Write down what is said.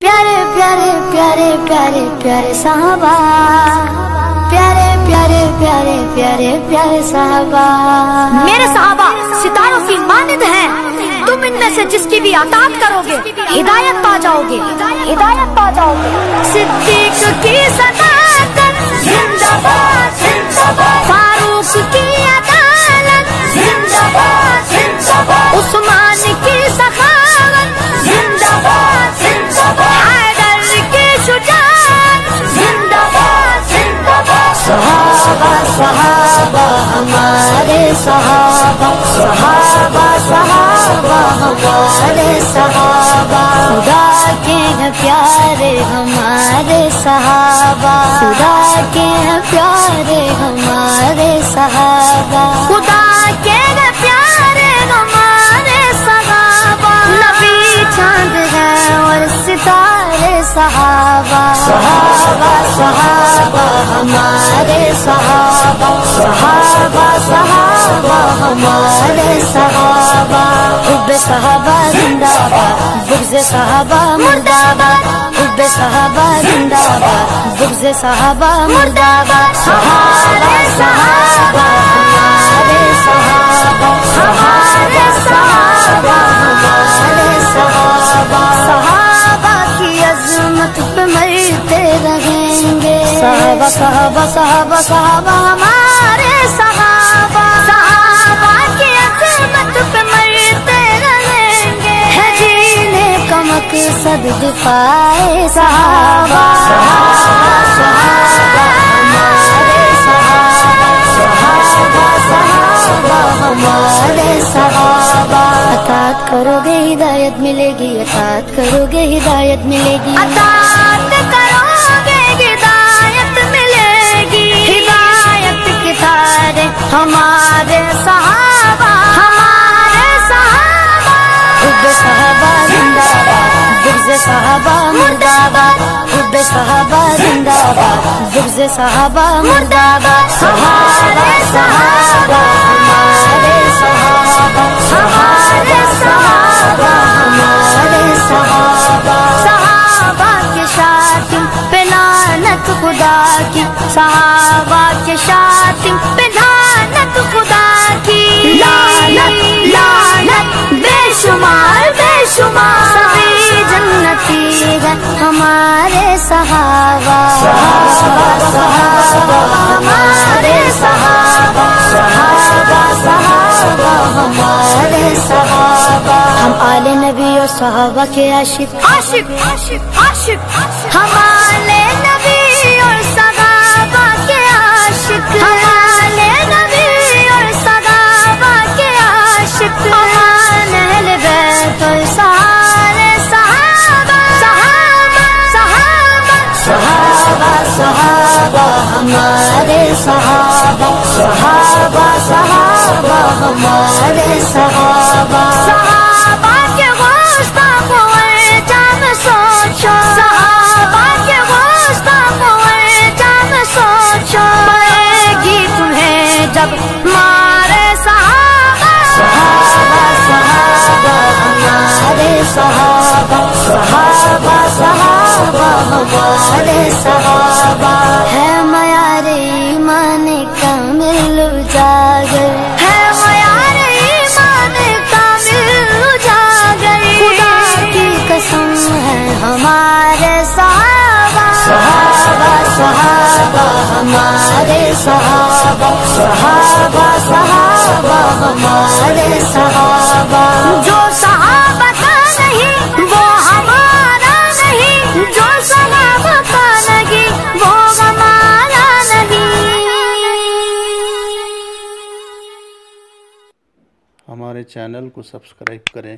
प्यारे प्यारे प्यारे प्यारे प्यारे साहबा, प्यारे प्यारे प्यारे प्यारे प्यारे साहबा। मेरे साहबा सितारों की मानद हैं, तुम इनमें से जिसकी भी अताअत करोगे हिदायत पा जाओगे, हिदायत पा जाओगे। सिद्दीक की सदाकत जिंदाबाद जिंदाबाद, फारूक की अदालत जिंदाबाद जिंदाबाद, उस्मान की सखावत जिंदाबाद जिंदाबाद, हैदर की शुजाअत जिंदाबाद जिंदाबाद। सहाबा सहाबा हमारे सहाबा, सहाबा सहाबा हमारे सहाबा, खुदा के हैं प्यारे हमारे सहाबा, खुदा के हैं प्यारे हमारे सहाबा, खुदा के हैं प्यारे हमारे सहाबा। नबी चांद है और सितारे सहाबा, सहाबा सहाबा हमारे सहाबा, सहाबा सहाबा हमारे सहाबा। हुब्बे सहाबा जिंदाबाद, बुग़्ज़े सहाबा मुर्दाबाद, हुब्बे सहाबा जिंदाबाद, बुग़्ज़े सहाबा मुर्दाबाद। हमारे सहाबा हमारे सहाबा, हमारे सहाबा हमारे सहाबा, सहाबा की अज़मत पे मरते रहेंगे। सहाबा सहाबा सहाबा सहाबा हमारे सहाबा, सहाबा की अज़मत पे मरते रहेंगे। है जीने का मकसद दिफाए सहाबा, सहाबा सहाबा हमारे सहाबा, सहाबा सहाबा हमारे सहाबा। अताअत करोगे हिदायत मिलेगी, अताअत करोगे हिदायत मिलेगी, अताअत करोगे हिदायत मिलेगी। हिदायत के तारे हमारे सहाबा, हमारे सहाबा। हुब्बे सहाबा जिंदाबाद, बुग़्ज़े सहाबा मुर्दाबाद, हुब्बे सहाबा जिंदाबाद, बुग़्ज़े सहाबा मुर्दाबाद। हमारे सहाबा हमारे सहाबा, हमारे सहाबा हमारे सहाबा, सहाबा के शातिम पे लानत खुदा की, सहाबा के शातिम पे लानत खुदा की। लानत लानत बेशुमार बेशुमार, सभी जन्नती है हमारे सहाबा, सहाबा सहाबा हमारे सहाबा, सहाबा सहाबा हमारे सहाबा। हम आले नबी और सहाबा के आशिक, आशिक आशिक आशिक, हम आले नबी और सहाबा के आशिक, हम आले नबी और सहाबा के आशिक, हम अहले बैत और सारे सहाबा, सहाबा सहाबा सहाबा सहाबा हमारे सहाबा, सहाबा सहाबा हमारे सहाबा। सहाबा के गुस्ताखो जाम सोचो, सहाबा के गुस्ताखो जाम सोचो, पड़ेगी तुम्हें जब मारे सहाबा, सहाबा सहाबा हमारे सहाबा, सहाबा सहाबा हमारे सहाबा। है मयारे ईमान कामिल उजागर, है मयारे ईमान कामिल उजागर, खुदा की कसम है हमारे सहाबा, सहाबा सहाबा हमारे सहाबा, सहाबा सहाबा हमारे सहाबा। जो सहाबा का नहीं वो हमारा नहीं, जो सहाबा का नहीं वो हमारा नहीं। हमारे चैनल को सब्सक्राइब करें।